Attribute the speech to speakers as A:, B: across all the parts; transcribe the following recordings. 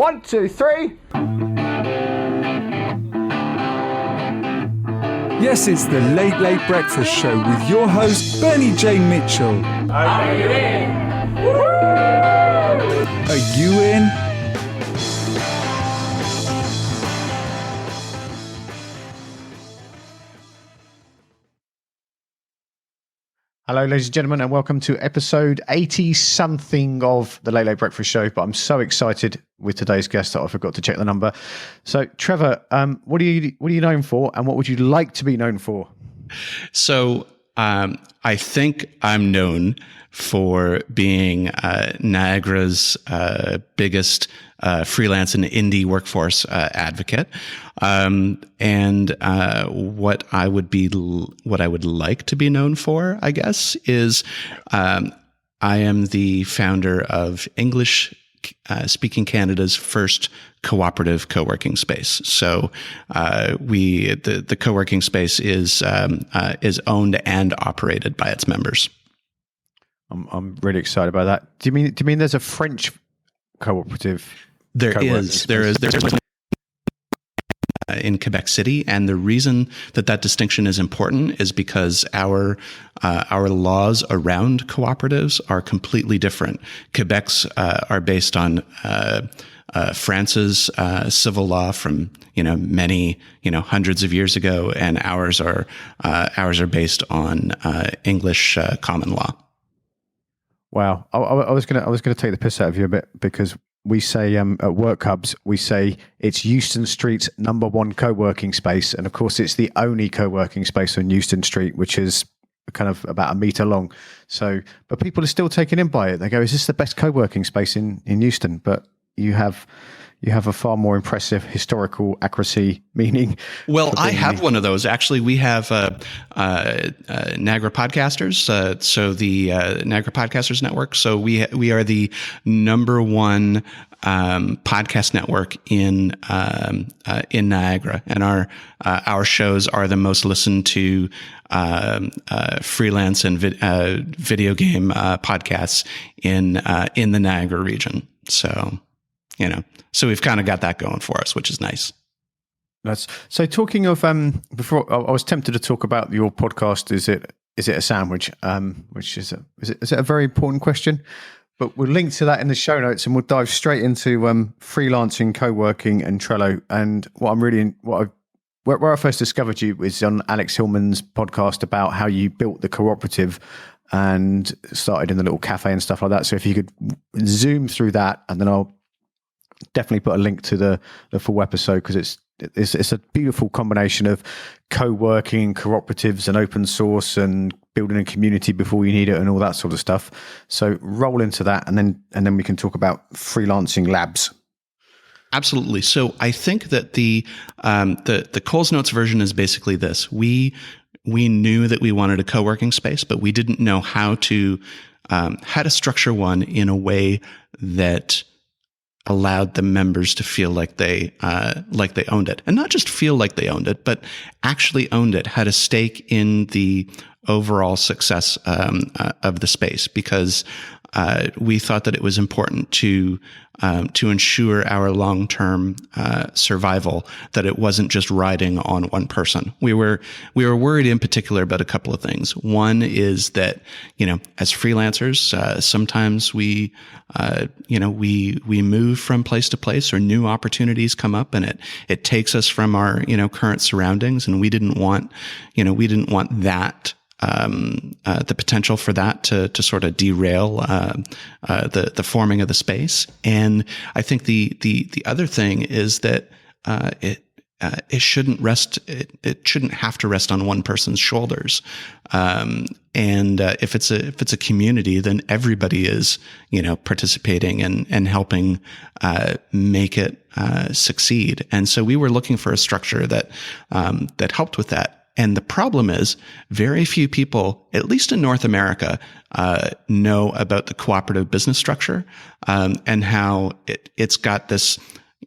A: 1, 2, 3.
B: Yes, it's the Late Late Breakfast Show with your host, Bernie J. Mitchell.
A: Are you in?
B: Are you in?
C: Hello, ladies and gentlemen, and welcome to episode 80-something of the Late Late Breakfast Show. But I'm so excited with today's guest that I forgot to check the number. So, Trevor, what are you known for, and what would you like to be known for?
D: So, I think I'm known for being Niagara's biggest freelance and indie workforce advocate. And what I would like to be known for, I guess, is I am the founder of English speaking Canada's first cooperative co-working space. So the co-working space is owned and operated by its members.
C: I'm really excited about that. Do you mean there's a French cooperative?
D: There is in Quebec City, and the reason that distinction is important is because our laws around cooperatives are completely different. Quebec's are based on France's civil law from many hundreds of years ago, and ours are based on English common law.
C: Wow, I was gonna take the piss out of you a bit, because we say at Work Hubs, we say it's Euston Street's #1 co-working space, and of course it's the only co-working space on Euston Street, which is kind of about a meter long. So, but people are still taken in by it. They go, "Is this the best co-working space in Euston?" But you have a far more impressive historical accuracy meaning.
D: Well, I have one of those. Actually, we have Niagara Podcasters, so the Niagara Podcasters Network. So we are the #1 podcast network in Niagara, and our shows are the most listened to freelance and video game podcasts in the Niagara region. So so we've kind of got that going for us, which is nice.
C: So talking of before, I was tempted to talk about your podcast. Is it a sandwich? Which is it a very important question? But we'll link to that in the show notes, and we'll dive straight into freelancing, co-working, and Trello. And where I first discovered you was on Alex Hillman's podcast about how you built the cooperative and started in the little cafe and stuff like that. So if you could zoom through that, and then I'll definitely put a link to the full episode, because it's a beautiful combination of co-working, cooperatives, and open source, and building a community before you need it, and all that sort of stuff. So roll into that, and then we can talk about freelancing labs.
D: Absolutely. So I think that the Coles Notes version is basically this: we knew that we wanted a co-working space, but we didn't know how to structure one in a way that allowed the members to feel like they owned it, and not just feel like they owned it, but actually owned it, had a stake in the overall success of the space, because we thought that it was important to ensure our long-term survival, that it wasn't just riding on one person. We were worried in particular about a couple of things. One is that, as freelancers, sometimes we move from place to place, or new opportunities come up, and it takes us from our, current surroundings, and we didn't want that. The potential for that to sort of derail the forming of the space. And I think the other thing is that it shouldn't rest. It shouldn't have to rest on one person's shoulders. And if it's a community, then everybody is participating and helping make it succeed. And so we were looking for a structure that helped with that. And the problem is, very few people, at least in North America, know about the cooperative business structure, and how it's got this,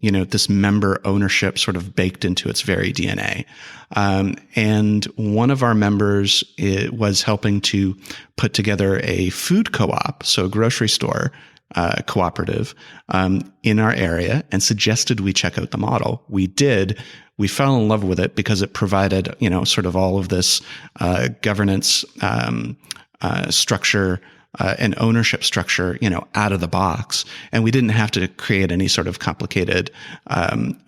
D: this member ownership sort of baked into its very DNA. And one of our members was helping to put together a food co-op, so a grocery store, cooperative in our area and suggested we check out the model. We did. We fell in love with it because it provided, sort of all of this governance structure and ownership structure, out of the box. And we didn't have to create any sort of complicated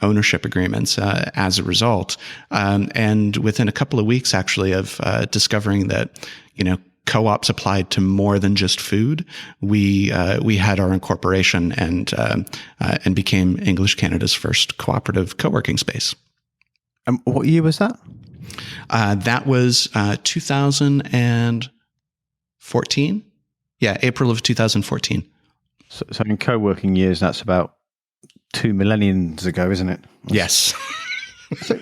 D: ownership agreements as a result. And within a couple of weeks, actually, of discovering that, co-ops applied to more than just food, we had our incorporation and became English Canada's first cooperative co-working space.
C: What year was that?
D: That was 2014. Yeah, April of 2014.
C: So in co-working years, that's about 2 millenniums ago, isn't it?
D: Yes.
C: So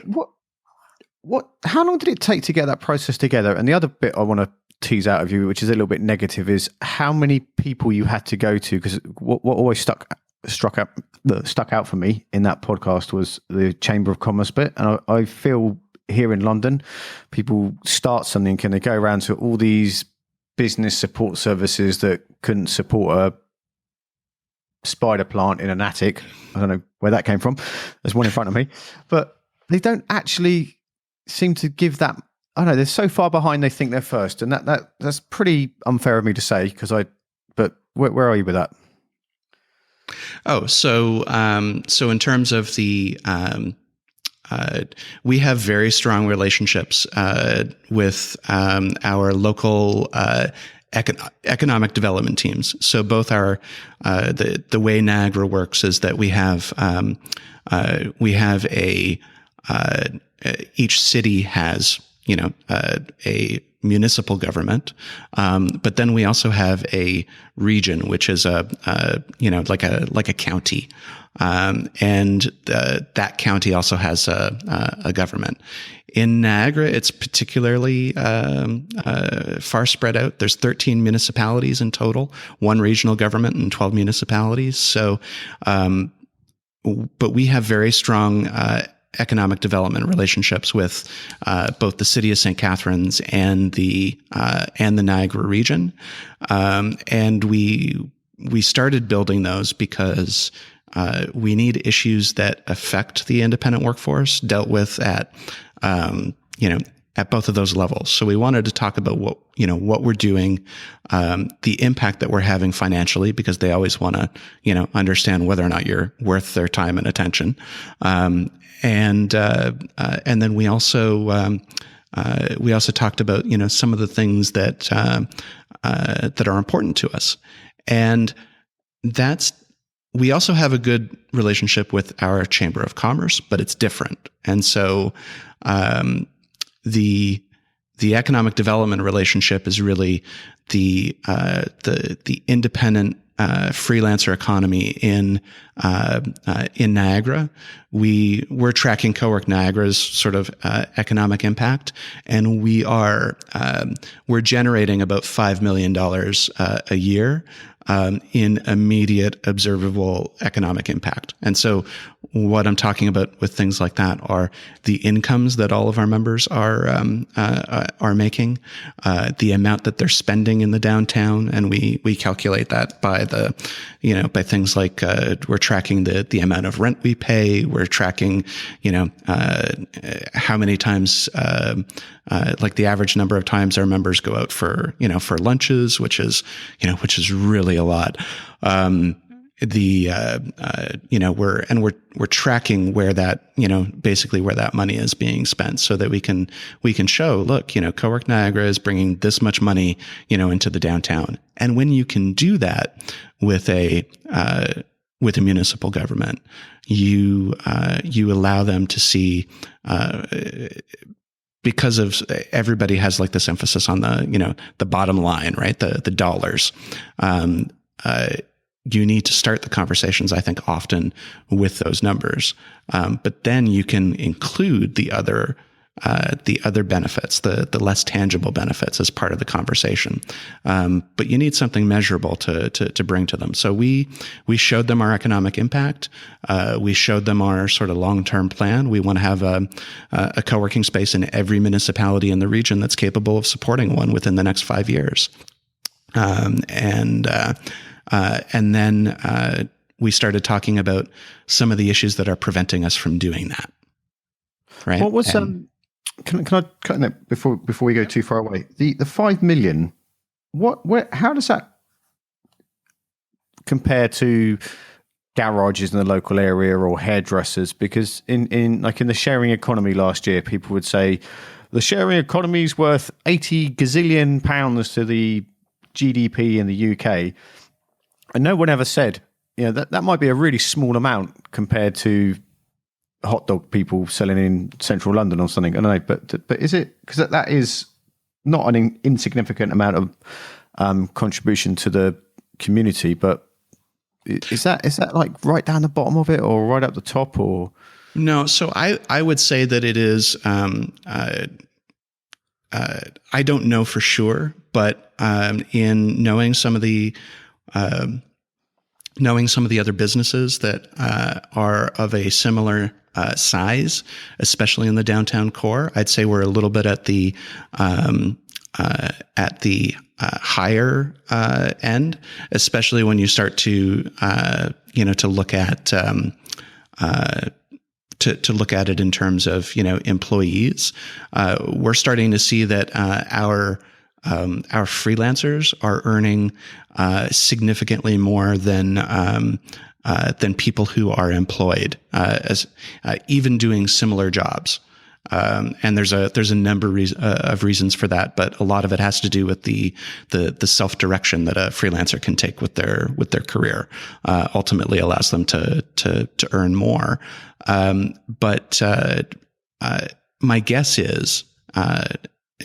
C: how long did it take to get that process together? And the other bit I want to tease out of you, which is a little bit negative, is how many people you had to go to. Because what always stuck out for me in that podcast was the Chamber of Commerce bit. And I feel here in London, people start something and they go around to all these business support services that couldn't support a spider plant in an attic. I don't know where that came from. There's one in front of me. But they don't actually seem to give that. I don't know, they're so far behind they think they're first. And that's pretty unfair of me to say, but where are you with that?
D: Oh, so in terms of the we have very strong relationships with our local economic development teams. So both our the way Niagara works is that we have each city has a municipal government, but then we also have a region, which is like a county, and that county also has a government. In Niagara, it's particularly far spread out. There's 13 municipalities in total, one regional government and 12 municipalities. So, but we have very strong economic development relationships with both the city of St. Catharines and the Niagara region, and we started building those because we need issues that affect the independent workforce dealt with at both of those levels. So we wanted to talk about what we're doing, the impact that we're having financially, because they always want to understand whether or not you're worth their time and attention. And then we also talked about some of the things that are important to us, and we also have a good relationship with our Chamber of Commerce, but it's different. And so the economic development relationship is really the independent freelancer economy in Niagara. We're tracking Cowork Niagara's sort of economic impact, and we're generating about $5 million a year in immediate observable economic impact. And so what I'm talking about with things like that are the incomes that all of our members are making, the amount that they're spending in the downtown, and we calculate that by by things like we're tracking the amount of rent we pay, we're tracking how many times like the average number of times our members go out for lunches, which is really a lot. We're tracking where that, basically where that money is being spent, so that we can show, look, Cowork Niagara is bringing this much money, into the downtown. And when you can do that with a municipal government, you allow them to see, because of everybody has like this emphasis on the bottom line, right? The dollars. You need to start the conversations, I think, often with those numbers. But then you can include the other benefits, the less tangible benefits, as part of the conversation. But you need something measurable to bring to them. So we showed them our economic impact. We showed them our sort of long-term plan. We want to have a co-working space in every municipality in the region that's capable of supporting one within the next 5 years. And then we started talking about some of the issues that are preventing us from doing that. Right.
C: What was can I cut in it before we go too far away? The 5 million. How does that compare to garages in the local area or hairdressers? Because in the sharing economy last year, people would say the sharing economy is worth 80 gazillion pounds to the GDP in the UK, and no one ever said, that might be a really small amount compared to hot dog people selling in central London or something. I don't know, but is it, because that is not an insignificant amount of contribution to the community, but is that like right down the bottom of it or right up the top, or?
D: No, so I would say that it is. I don't know for sure, but in knowing some of the other businesses that are of a similar size, especially in the downtown core, I'd say we're a little bit at the higher end, especially when you start to to look at to look at it in terms of employees. We're starting to see that our freelancers are earning significantly more than people who are employed, as even doing similar jobs. And there's a number of reasons for that, but a lot of it has to do with the self direction that a freelancer can take with their career. Ultimately, allows them to earn more. But my guess is,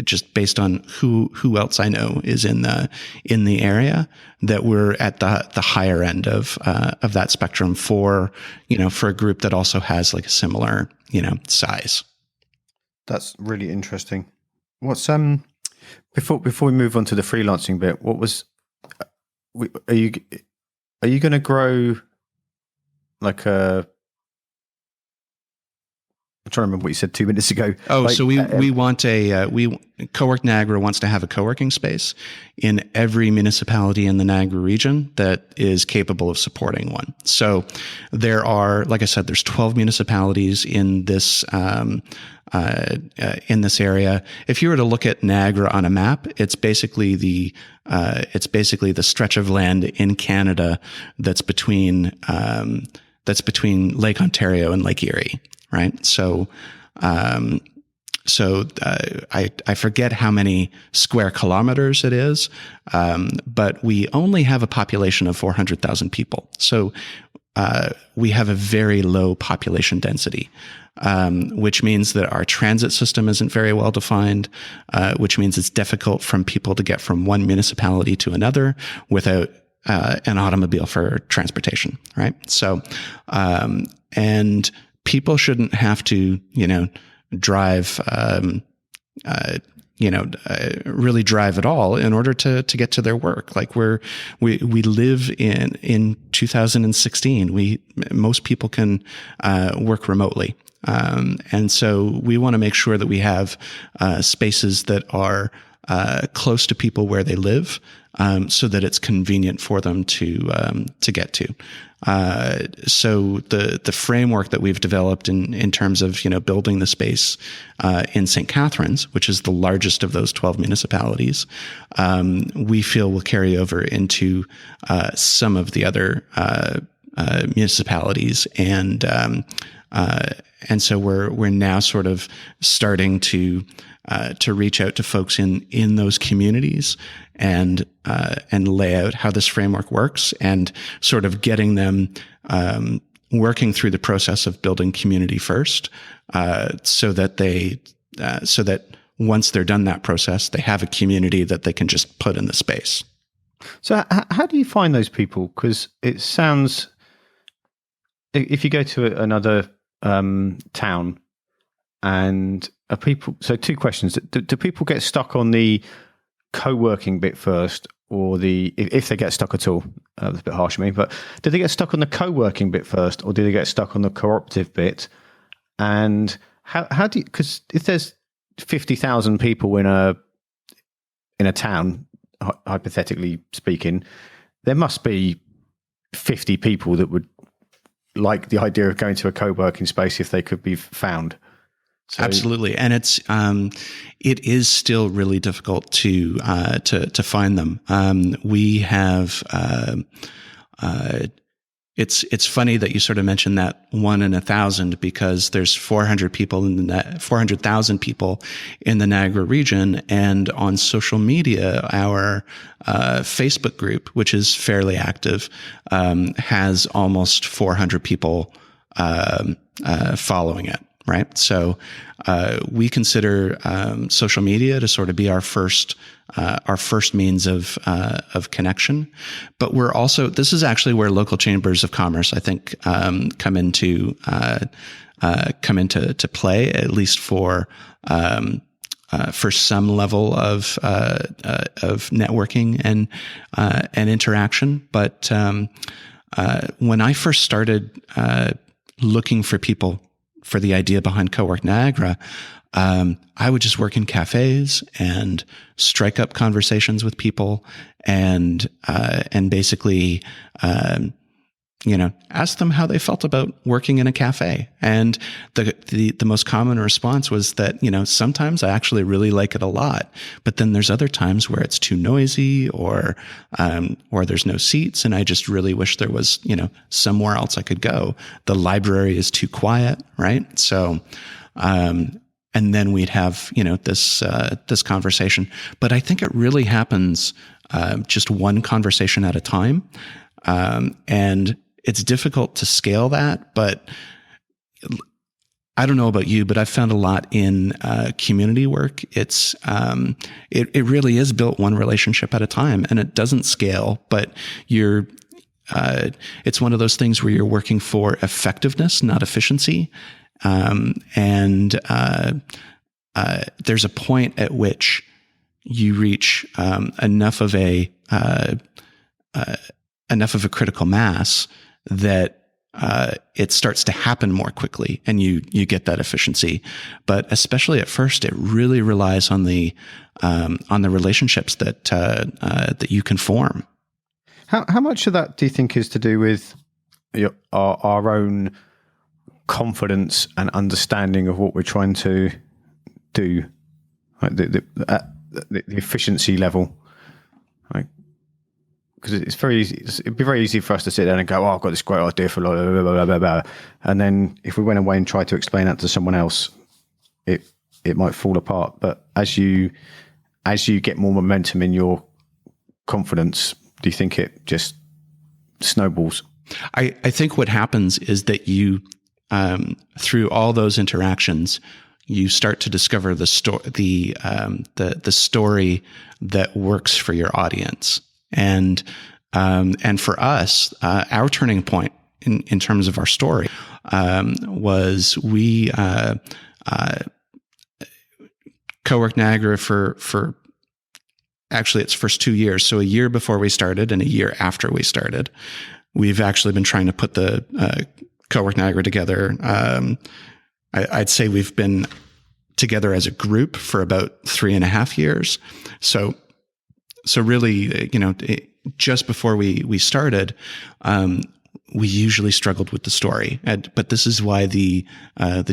D: just based on who else I know is in the area, that we're at the higher end of that spectrum for a group that also has like a similar size.
C: That's really interesting. What's before we move on to the freelancing bit? What was are you going to grow like a? I'm trying to remember what you said 2 minutes ago.
D: Oh, so we want Cowork Niagara wants to have a co-working space in every municipality in the Niagara region that is capable of supporting one. So there are, like I said, there's 12 municipalities in this area. If you were to look at Niagara on a map, it's basically the stretch of land in Canada that's between Lake Ontario and Lake Erie. Right. So, I forget how many square kilometers it is, but we only have a population of 400,000 people. So, we have a very low population density, which means that our transit system isn't very well defined, which means it's difficult for people to get from one municipality to another without an automobile for transportation. Right. So, and people shouldn't have to, drive, really drive at all in order to get to their work. Like we live in 2016. Most people can work remotely. And so we want to make sure that we have spaces that are close to people where they live, so that it's convenient for them to get to. So the framework that we've developed in terms of building the space in St. Catharines, which is the largest of those 12 municipalities, we feel will carry over into some of the other municipalities, and so we're now sort of starting to reach out to folks in those communities and lay out how this framework works, and sort of getting them working through the process of building community first, so that once they're done that process, they have a community that they can just put in the space.
C: So how do you find those people? Because it sounds, if you go to another town, and are people, so two questions. Do people get stuck on the co-working bit first, or if they get stuck at all? That's a bit harsh of me, but do they get stuck on the co-working bit first, or do they get stuck on the cooperative bit? And how do you, because if there's 50,000 people in a town, hypothetically speaking, there must be 50 people that would like the idea of going to a co-working space if they could be found. So,
D: absolutely, and it is still really difficult to find them. We have. It's funny that you sort of mentioned that 1 in 1,000 because there's 400,000 people in the Niagara region, and on social media, our Facebook group, which is fairly active, has almost 400 people following it. Right, so we consider social media to sort of be our first means of connection, but we're also, this is actually where local chambers of commerce, I think, come into play, at least for some level of networking and interaction. But when I first started looking for people for the idea behind Cowork Niagara, I would just work in cafes and strike up conversations with people and basically, ask them how they felt about working in a cafe. And the most common response was that, sometimes I actually really like it a lot, but then there's other times where it's too noisy or there's no seats. And I just really wish there was, somewhere else I could go. The library is too quiet. Right. So, and then we'd have, this conversation, but I think it really happens, just one conversation at a time. And it's difficult to scale that, but I don't know about you, but I've found a lot in community work. It's it really is built one relationship at a time, and it doesn't scale. But it's one of those things where you're working for effectiveness, not efficiency. And there's a point at which you reach enough of a critical mass that it starts to happen more quickly, and you get that efficiency. But especially at first, it really relies on the relationships that you can form.
C: How much of that do you think is to do with our own confidence and understanding of what we're trying to do, like the efficiency level? Like, because it's very easy. It'd be very easy for us to sit there and go, "Oh, I've got this great idea for blah, blah, blah, blah, blah." And then if we went away and tried to explain that to someone else, it might fall apart. But as you get more momentum in your confidence, do you think it just snowballs?
D: I think what happens is that you, through all those interactions, you start to discover the story that works for your audience. And for us, our turning point in terms of our story was we Cowork Niagara for actually its first 2 years. So a year before we started and a year after we started, we've actually been trying to put the Cowork Niagara together. I'd say we've been together as a group for about 3.5 years. So really, just before we started, we usually struggled with the story. But this is why the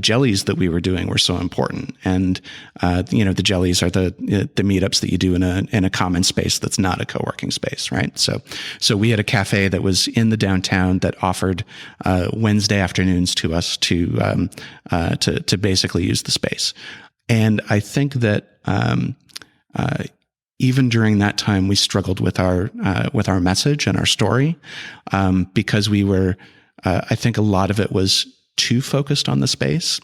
D: jellies that we were doing were so important. And the jellies are the meetups that you do in a common space that's not a co-working space, right? So we had a cafe that was in the downtown that offered Wednesday afternoons to us to basically use the space. And I think that even during that time, we struggled with our message and our story, because we were, I think a lot of it was too focused on the space.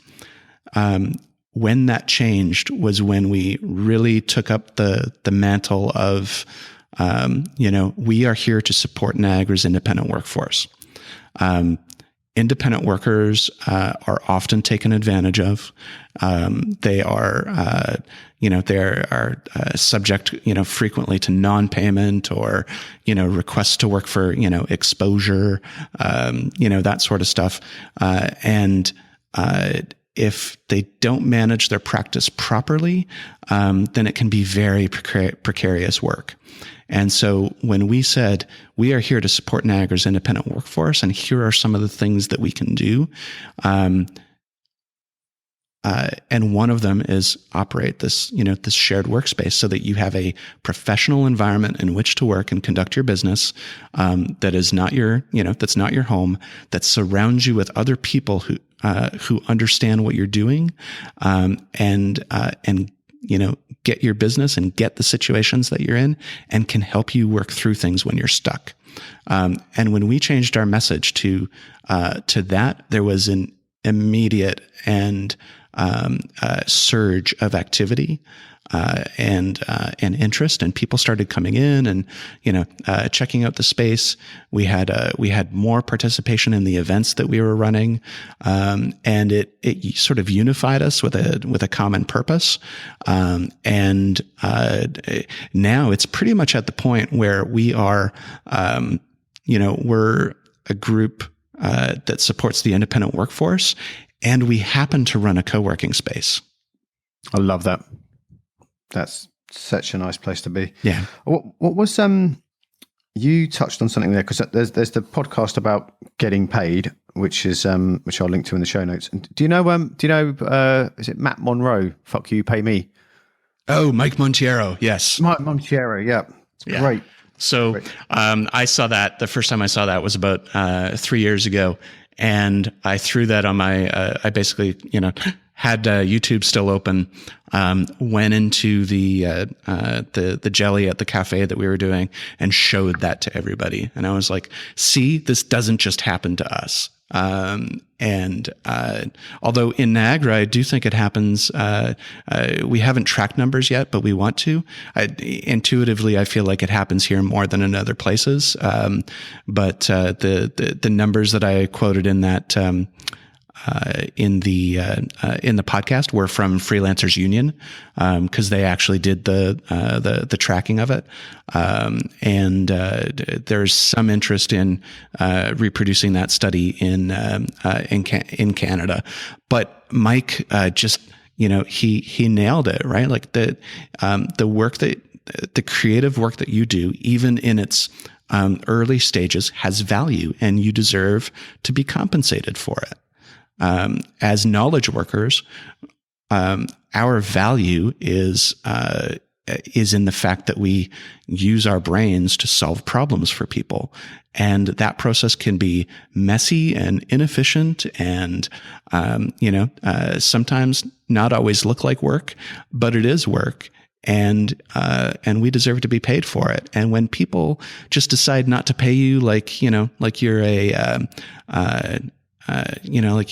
D: When that changed was when we really took up the mantle of, we are here to support Niagara's independent workforce. Independent workers are often taken advantage of. They are, they are subject, frequently to non-payment or, requests to work for, exposure, that sort of stuff. And if they don't manage their practice properly, then it can be very precarious work. And so when we said, we are here to support Niagara's independent workforce, and here are some of the things that we can do, and one of them is operate this, this shared workspace so that you have a professional environment in which to work and conduct your business, that is not your, that's not your home, that surrounds you with other people who understand what you're doing, and get your business and get the situations that you're in and can help you work through things when you're stuck. And when we changed our message to that, there was an immediate and surge of activity and interest, and people started coming in and checking out the space. We had more participation in the events that we were running, and it sort of unified us with a common purpose. And now it's pretty much at the point where we are, we're a group that supports the independent workforce. And we happen to run a co-working space.
C: I love that. That's such a nice place to be.
D: Yeah.
C: What was you touched on something there, because there's the podcast about getting paid, which is which I'll link to in the show notes. And do you know is it Matt Monroe? Fuck you, pay me.
D: Oh, Mike Montiero. Yes.
C: Mike Montiero. Yeah. Great.
D: So I saw that. The first time I saw that was about 3 years ago. And I threw that on my, I basically, had YouTube still open, went into the jelly at the cafe that we were doing and showed that to everybody. And I was like, see, this doesn't just happen to us. Although in Niagara, I do think it happens, we haven't tracked numbers yet, but we want to. Intuitively, I feel like it happens here more than in other places. But the numbers that I quoted in that, in the podcast were from Freelancers Union, because they actually did the tracking of it, and there's some interest in reproducing that study in Canada. But Mike just he nailed it, right? Like the work the creative work that you do, even in its early stages, has value, and you deserve to be compensated for it. As knowledge workers, our value is in the fact that we use our brains to solve problems for people. And that process can be messy and inefficient and, sometimes not always look like work, but it is work. And we deserve to be paid for it. And when people just decide not to pay you, like you're like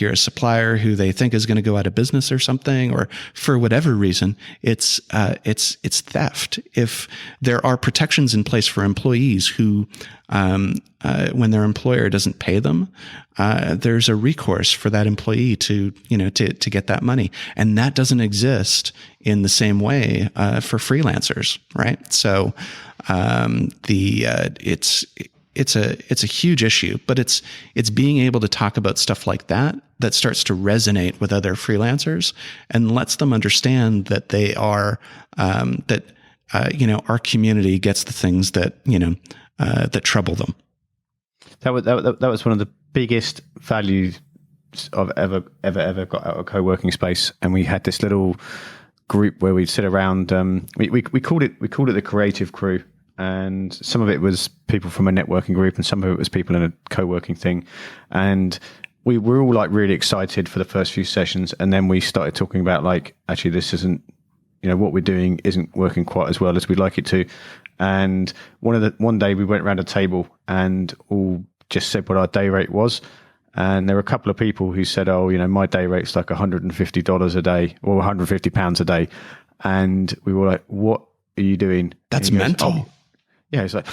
D: you're a supplier who they think is going to go out of business or something, or for whatever reason, it's theft. If there are protections in place for employees who, when their employer doesn't pay them, there's a recourse for that employee to get that money. And that doesn't exist in the same way, for freelancers, right? So, it's a huge issue, but it's being able to talk about stuff like that starts to resonate with other freelancers and lets them understand that they are, our community gets the things that, that trouble them.
C: That was one of the biggest values I've ever got out of a co-working space. And we had this little group where we'd sit around, we called it the creative crew. And some of it was people from a networking group, and some of it was people in a co-working thing. And we were all like really excited for the first few sessions. And then we started talking about like, actually, this isn't, what we're doing isn't working quite as well as we'd like it to. And one day we went around a table and all just said what our day rate was. And there were a couple of people who said, oh, my day rate's like $150 a day or £150 a day. And we were like, what are you doing?
D: That's mental.
C: Oh. Yeah, it's like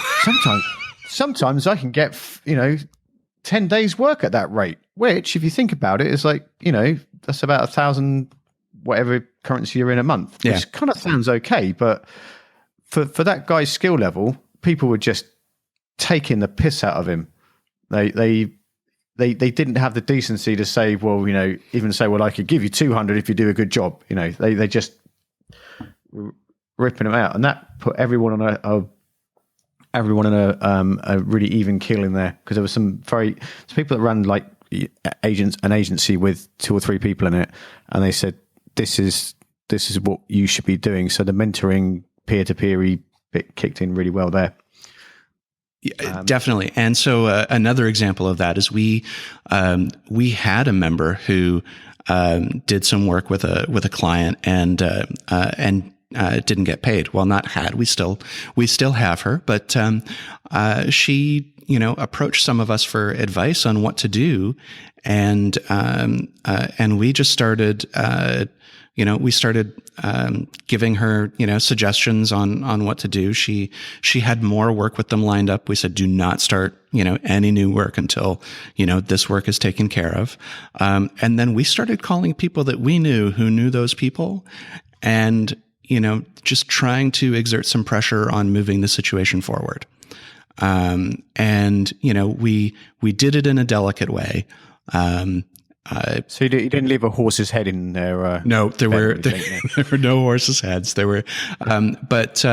C: sometimes I can get 10 days work at that rate, which if you think about it is like, that's about 1,000 whatever currency you're in a month, which kind of sounds okay. But for that guy's skill level, people were just taking the piss out of him. They they didn't have the decency to say, well, even say, well, I could give you 200 if you do a good job. They just were ripping them out, and that put everyone on a really even keel in there, because there was some people that ran like an agency with 2 or 3 people in it, and they said this is what you should be doing. So the mentoring peer-to-peer bit kicked in really well there.
D: Definitely. And so another example of that is we had a member who did some work with a client and didn't get paid. Well, not had, we still have her, but she approached some of us for advice on what to do, and we just started giving her, suggestions on what to do. She had more work with them lined up. We said, do not start, any new work until, this work is taken care of. And then we started calling people that we knew who knew those people, and, just trying to exert some pressure on moving the situation forward. We did it in a delicate way.
C: So you didn't leave a horse's head in there?
D: No, there were no horses' heads. There were, but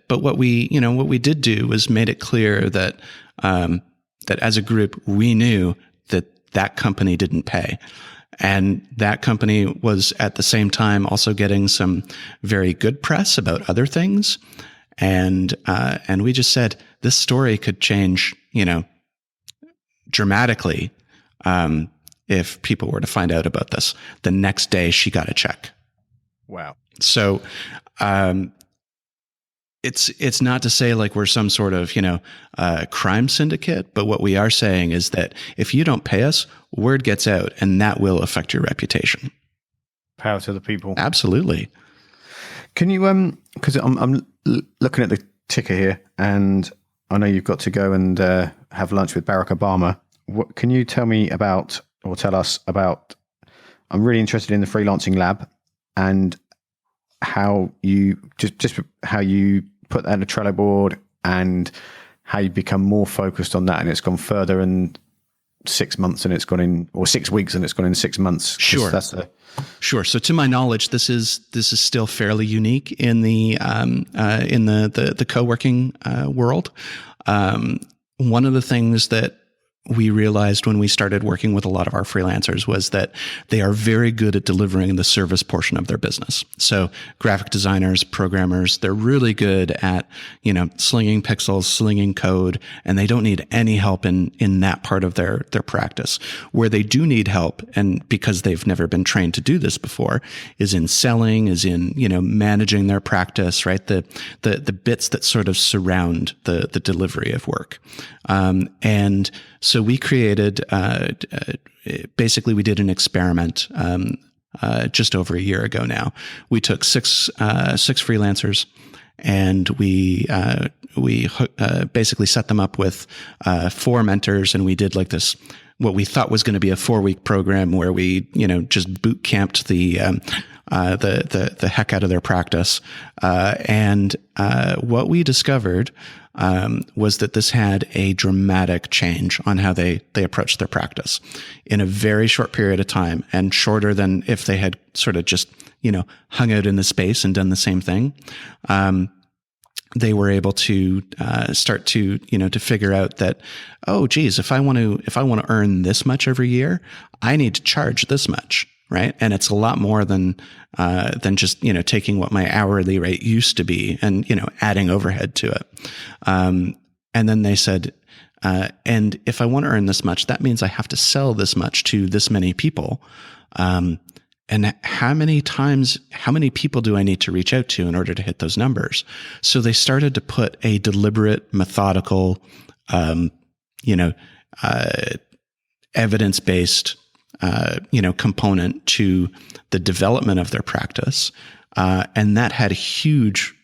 D: what we did do was made it clear that that as a group we knew that company didn't pay, and that company was at the same time also getting some very good press about other things, and we just said this story could change, dramatically. If people were to find out about this. The next day she got a check.
C: Wow.
D: So, it's not to say like we're some sort of, crime syndicate, but what we are saying is that if you don't pay us, word gets out, and that will affect your reputation.
C: Power to the people.
D: Absolutely.
C: Can you, because I'm looking at the ticker here, and I know you've got to go and have lunch with Barack Obama. What can you tell me about, or tell us about? I'm really interested in the freelancing lab and how you just how you put that in a Trello board, and how you become more focused on that, and it's gone further in 6 months, and it's gone in, or 6 weeks, and it's gone in 6 months.
D: Sure. Sure. So to my knowledge, this is still fairly unique in the co-working world. One of the things that we realized when we started working with a lot of our freelancers was that they are very good at delivering the service portion of their business. So graphic designers, programmers, they're really good at, slinging pixels, slinging code, and they don't need any help in that part of their practice. Where they do need help, and because they've never been trained to do this before, is in selling, is in, managing their practice, right? The bits that sort of surround the delivery of work. And so we created, basically we did an experiment, just over a year ago now. We took six freelancers, and we basically set them up with 4 mentors, and we did like this, what we thought was going to be a 4-week program where we, just boot camped the heck out of their practice. And what we discovered was that this had a dramatic change on how they approached their practice in a very short period of time, and shorter than if they had sort of just, hung out in the space and done the same thing. They were able to start to, to figure out that, oh, geez, if I want to earn this much every year, I need to charge this much. Right. And it's a lot more than just, taking what my hourly rate used to be and, adding overhead to it. And then they said, and if I want to earn this much, that means I have to sell this much to this many people. And how many people do I need to reach out to in order to hit those numbers? So they started to put a deliberate, methodical, evidence-based component to the development of their practice. And that had huge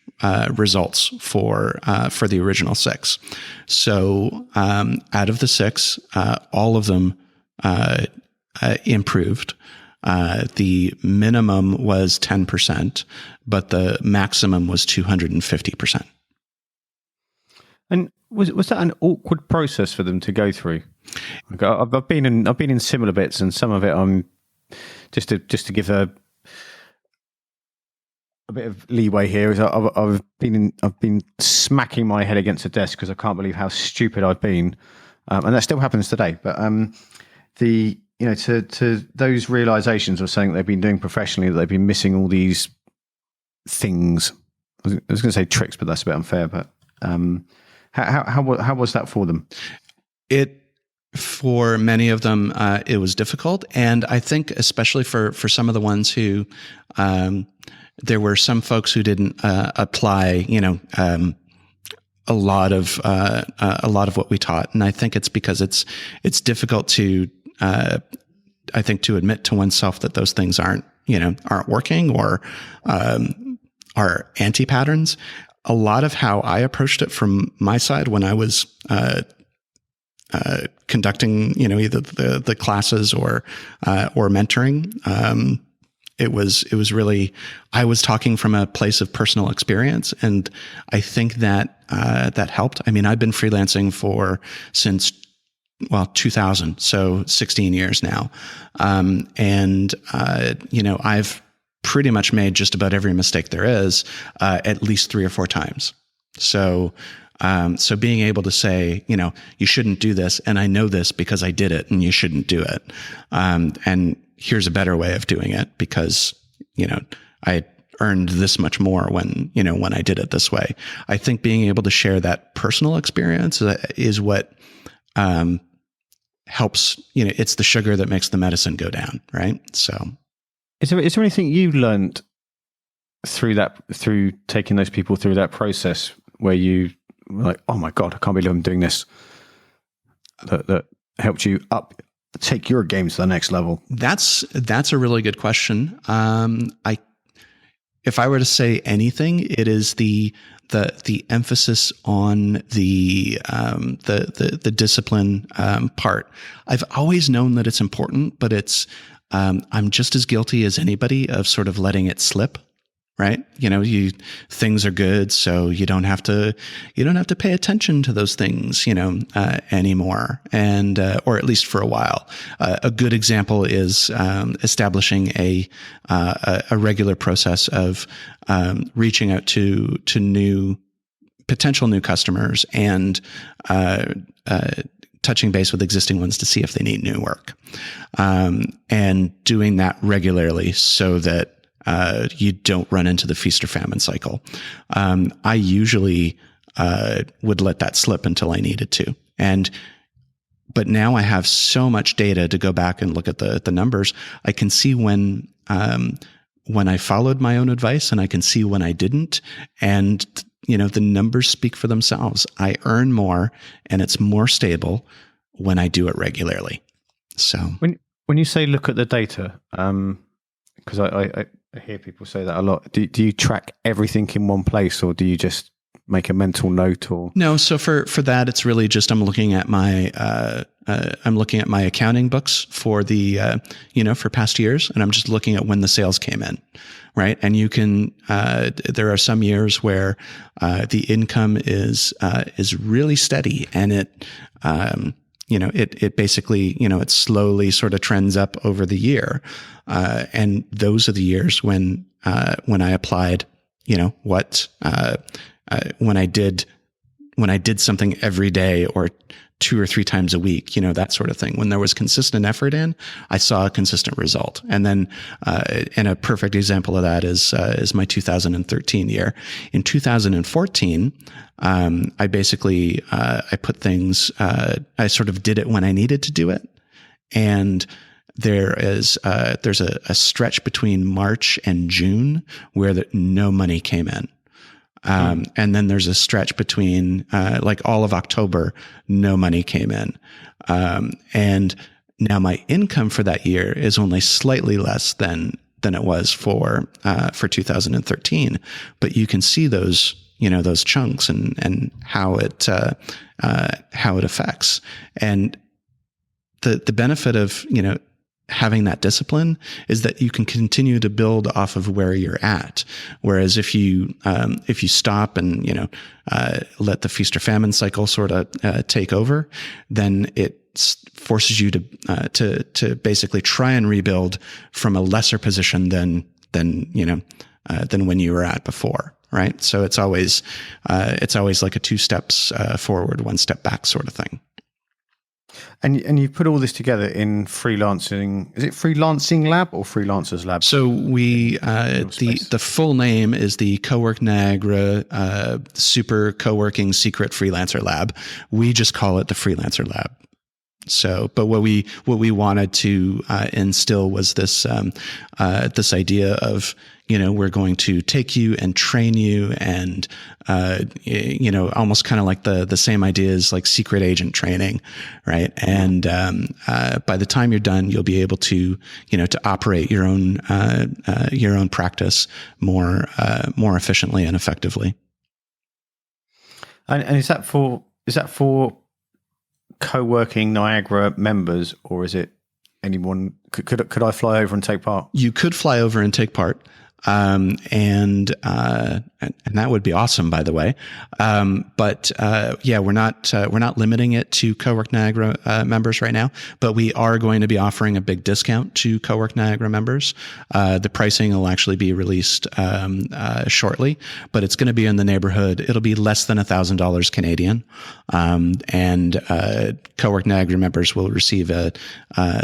D: results for the original 6. So out of the 6, all of them improved. The minimum was 10%, but the maximum was 250%.
C: And Was that an awkward process for them to go through? Like, I've been in similar bits, and some of it I'm just to give a bit of leeway here. Is I've been smacking my head against the desk because I can't believe how stupid I've been, and that still happens today. But to those realizations of something they've been doing professionally, that they've been missing all these things. I was going to say tricks, but that's a bit unfair. But how was that for them?
D: For many of them, it was difficult, and I think especially for some of the ones who, there were some folks who didn't apply, a lot of what we taught, and I think it's because it's difficult to, I think, to admit to oneself that those things aren't working or are anti-patterns. A lot of how I approached it from my side when I was conducting, either the classes or mentoring, it was really, I was talking from a place of personal experience, and I think that that helped. I mean, I've been freelancing since 2000, so 16 years now, and I've pretty much made just about every mistake there is, at least 3 or 4 times. So being able to say, you shouldn't do this, and I know this because I did it, and you shouldn't do it. And here's a better way of doing it because, I earned this much more when I did it this way. I think being able to share that personal experience is what helps. It's the sugar that makes the medicine go down, right? So.
C: Is there anything you learned through taking those people through that process where you were like, oh my God, I can't believe I'm doing this, that helped you take your game to the next level? That's
D: a really good question. If I were to say anything, it is the emphasis on the discipline part. I've always known that it's important, but I'm just as guilty as anybody of sort of letting it slip, right? Things are good, so you don't have to pay attention to those things, anymore, and or at least for a while. A good example is establishing a regular process of reaching out to potential new customers and touching base with existing ones to see if they need new work, and doing that regularly so that you don't run into the feast or famine cycle. I usually would let that slip until I needed to. But now I have so much data to go back and look at the numbers. I can see when I followed my own advice, and I can see when I didn't. And the numbers speak for themselves. I earn more, and it's more stable when I do it regularly. So when you say look at the data, because I hear people say that a lot. Do you track everything in one place, or do you just make a mental note? Or no? So for that, it's really just I'm looking at my accounting books for the for past years, and I'm just looking at when the sales came in, right? And you can there are some years where the income is really steady, and it basically, it slowly sort of trends up over the year. And those are the years when I applied, when I did something every day or 2 or 3 times a week, that sort of thing. When there was consistent effort in, I saw a consistent result. And then, and a perfect example of that is my 2013 year. In 2014, I basically, I put things, I sort of did it when I needed to do it. And there's a stretch between March and June where no money came in. And then there's a stretch between, like all of October, no money came in. And now my income for that year is only slightly less than it was for 2013. But you can see those chunks and how it affects. And the benefit of, having that discipline is that you can continue to build off of where you're at. Whereas if you stop and, let the feast or famine cycle sort of take over, then it forces you to basically try and rebuild from a lesser position than when you were at before. Right. So it's always like a 2 steps forward, 1 step back sort of thing.
C: And you put all this together in freelancing. Is it Freelancing Lab or Freelancers Lab?
D: So we the full name is the Cowork Niagara Super Co-working Secret Freelancer Lab. We just call it the Freelancer Lab. So, but what we wanted to instill was this this idea of, we're going to take you and train you, and almost kind of like the same idea as like secret agent training, right? And by the time you're done, you'll be able to to operate your own practice more efficiently and effectively.
C: And is that for co-working Niagara members, or is it anyone? Could I fly over and take part?
D: You could fly over and take part. And that would be awesome, by the way. But we're not limiting it to Cowork Niagara members right now, but we are going to be offering a big discount to Cowork Niagara members. The pricing will actually be released shortly, but it's going to be in the neighborhood. It'll be less than $1,000 Canadian, and Cowork Niagara members will receive a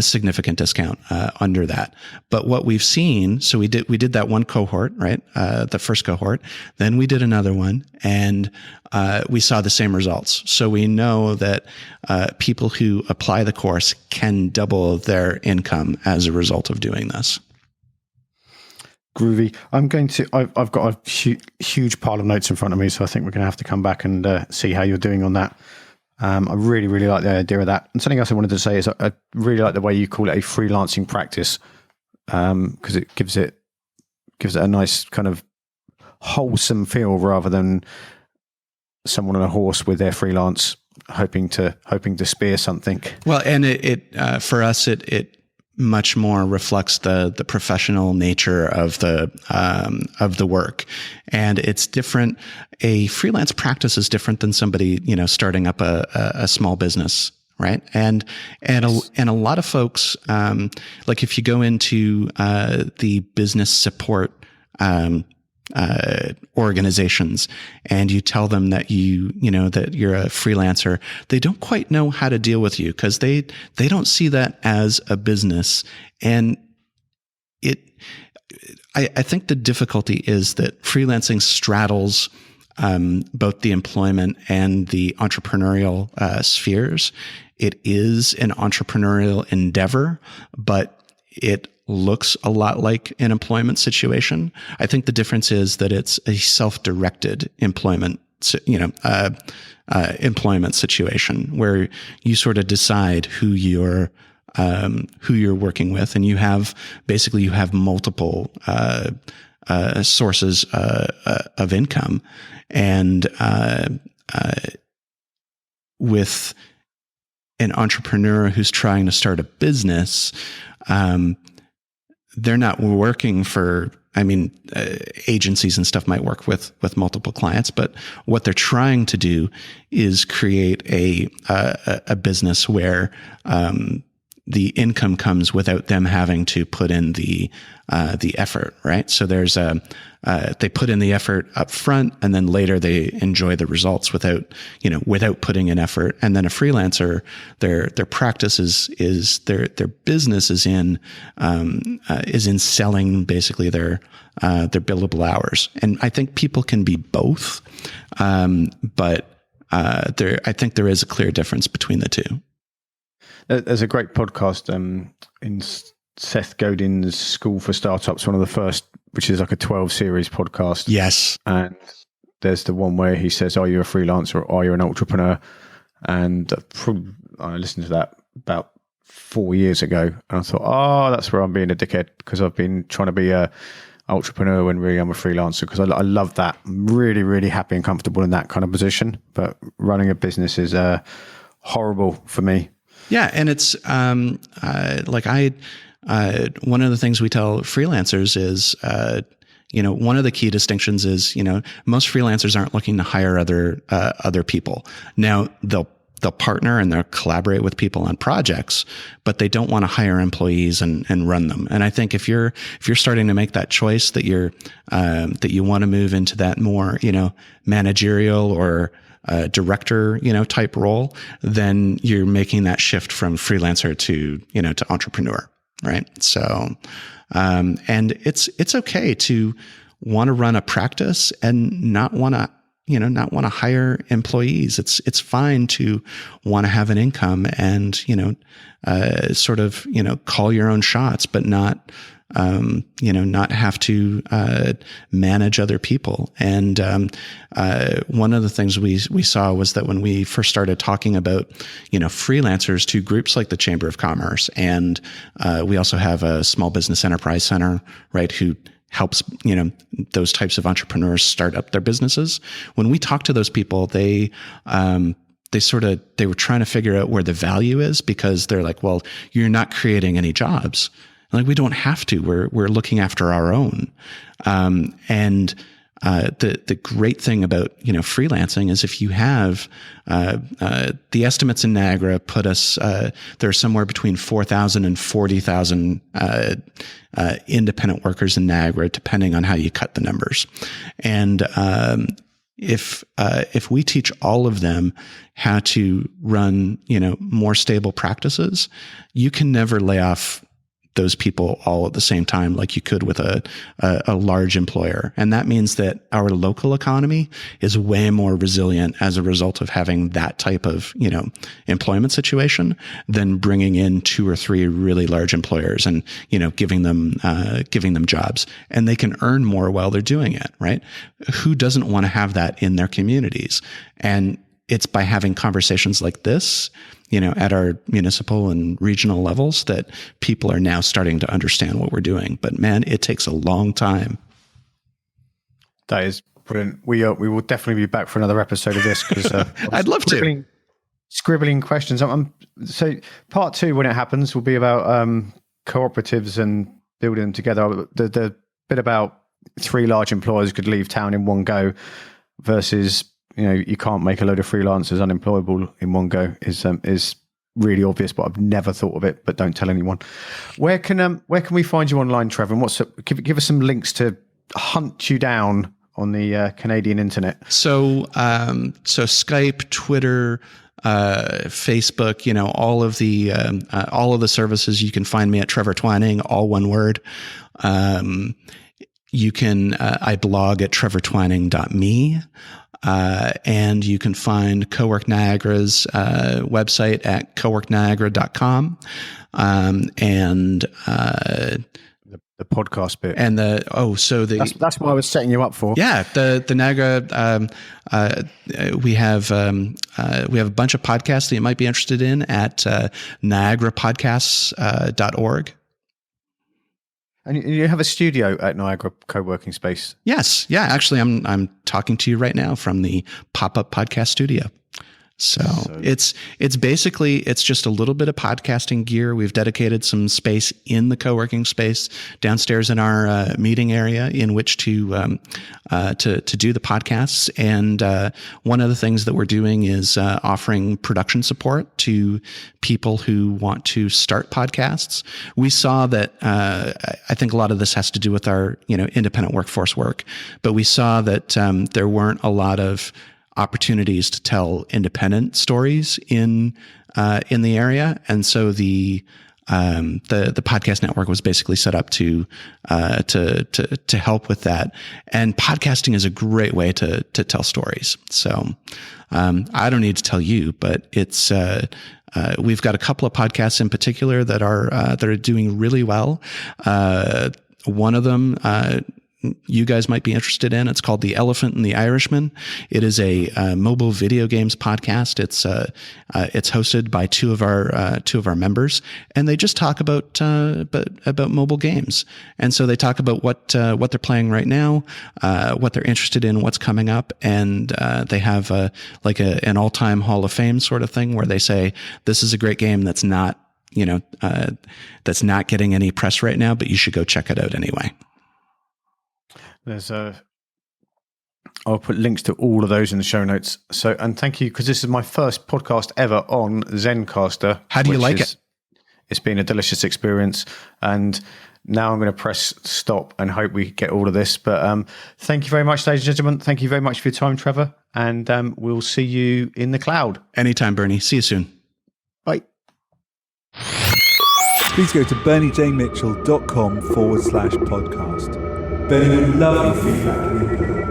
D: significant discount under that. But what we've seen, so we did that one cohort, right? The first cohort. Then we did another one, and we saw the same results. So we know that people who apply the course can double their income as a result of doing this.
C: Groovy. I've got a huge pile of notes in front of me, so I think we're going to have to come back and see how you're doing on that. I really, really like the idea of that. And something else I wanted to say is I really like the way you call it a freelancing practice, because it gives it a nice kind of wholesome feel rather than someone on a horse with their freelance hoping to spear something.
D: Well, and it for us it much more reflects the professional nature of the work, and it's different. A freelance practice is different than somebody starting up a small business. Right. And a lot of folks, like if you go into, the business support, organizations, and you tell them that that you're a freelancer, they don't quite know how to deal with you because they don't see that as a business. And I think the difficulty is that freelancing straddles both the employment and the entrepreneurial spheres. It is an entrepreneurial endeavor, but it looks a lot like an employment situation. I think the difference is that it's a self-directed employment, employment situation where you sort of decide who you're working with, and you have multiple sources of income, and with an entrepreneur who's trying to start a business, they're not working for, agencies and stuff might work with multiple clients, but what they're trying to do is create a business where the income comes without them having to put in the effort, right? So there's they put in the effort up front, and then later they enjoy the results without putting in effort. And then a freelancer, their practice is their business is in selling basically their billable hours. And I think people can be both, but I think there is a clear difference between the two.
C: There's a great podcast in Seth Godin's School for Startups, one of the first, which is like a 12 series podcast.
D: Yes.
C: And there's the one where he says, are you a freelancer or are you an entrepreneur? And I listened to that about 4 years ago, and I thought, that's where I'm being a dickhead, because I've been trying to be a entrepreneur when really I'm a freelancer, because I love that. I'm really, really happy and comfortable in that kind of position. But running a business is horrible for me.
D: Yeah, and it's like one of the things we tell freelancers is, one of the key distinctions is, most freelancers aren't looking to hire other people. Now they'll partner and they'll collaborate with people on projects, but they don't want to hire employees and run them. And I think if you're starting to make that choice that that you want to move into that more, managerial or director, type role, then you're making that shift from freelancer to entrepreneur. Right. So, and it's okay to want to run a practice and not want to hire employees. It's fine to want to have an income and, sort of, call your own shots, but not have to manage other people. And one of the things we saw was that when we first started talking about, freelancers to groups like the Chamber of Commerce, and we also have a Small Business Enterprise Center, right, who helps, those types of entrepreneurs start up their businesses. When we talk to those people, they were trying to figure out where the value is, because they're like, well, you're not creating any jobs. Like, we don't have to. We're looking after our own. The great thing about freelancing is if you have the estimates in Niagara put us there are somewhere between 4,000 and 40,000 independent workers in Niagara, depending on how you cut the numbers. And if we teach all of them how to run more stable practices, you can never lay off those people all at the same time like you could with a large employer. And that means that our local economy is way more resilient as a result of having that type of, employment situation than bringing in 2 or 3 really large employers and, giving them jobs. And they can earn more while they're doing it, right? Who doesn't want to have that in their communities? And it's by having conversations like this, at our municipal and regional levels, that people are now starting to understand what we're doing. But man, it takes a long time.
C: That is brilliant. We will definitely be back for another episode of this, because
D: I'd love to.
C: Scribbling questions. So part 2, when it happens, will be about cooperatives and building them together. The bit about 3 large employers could leave town in one go versus you can't make a load of freelancers unemployable in one go is really obvious, but I've never thought of it. But don't tell anyone. Where can we find you online, Trevor? And give us some links to hunt you down on the Canadian internet. So
D: Skype, Twitter, Facebook, all of the services. You can find me at Trevor Twining, all one word. You can I blog at trevortwining.me. And you can find Cowork Niagara's website at coworkniagara.com. And
C: the podcast bit.
D: And
C: that's what I was setting you up for.
D: Yeah, the Niagara. We have a bunch of podcasts that you might be interested in at niagarapodcasts.org.
C: And you have a studio at Niagara co-working space?
D: Yes. Yeah. Actually, I'm talking to you right now from the pop-up podcast studio. So it's basically just a little bit of podcasting gear. We've dedicated some space in the co-working space downstairs in our meeting area in which to do the podcasts. And one of the things that we're doing is offering production support to people who want to start podcasts. We saw that I think a lot of this has to do with our independent workforce work, but we saw that there weren't a lot of opportunities to tell independent stories in the area, and so the podcast network was basically set up to help with that. And podcasting is a great way to tell stories. So I don't need to tell you, but it's we've got a couple of podcasts in particular that are doing really well. One of them you guys might be interested in. It's called The Elephant and the Irishman. It is a mobile video games podcast. It's hosted by two of our members, and they just talk about mobile games. And so they talk about what they're playing right now, what they're interested in, what's coming up, and they have an all-time Hall of Fame sort of thing where they say this is a great game that's not that's not getting any press right now, but you should go check it out anyway.
C: I'll put links to all of those in the show notes. So, and thank you, because this is my first podcast ever on Zencaster.
D: How do you like it?
C: It's been a delicious experience, and now I'm going to press stop and hope we get all of this. But thank you very much, ladies and gentlemen. Thank you very much for your time, Trevor, and we'll see you in the cloud.
D: Anytime, Bernie. See you soon.
C: Bye.
B: Please go to berniejmitchell.com/podcast. Bernie would love your feedback and input.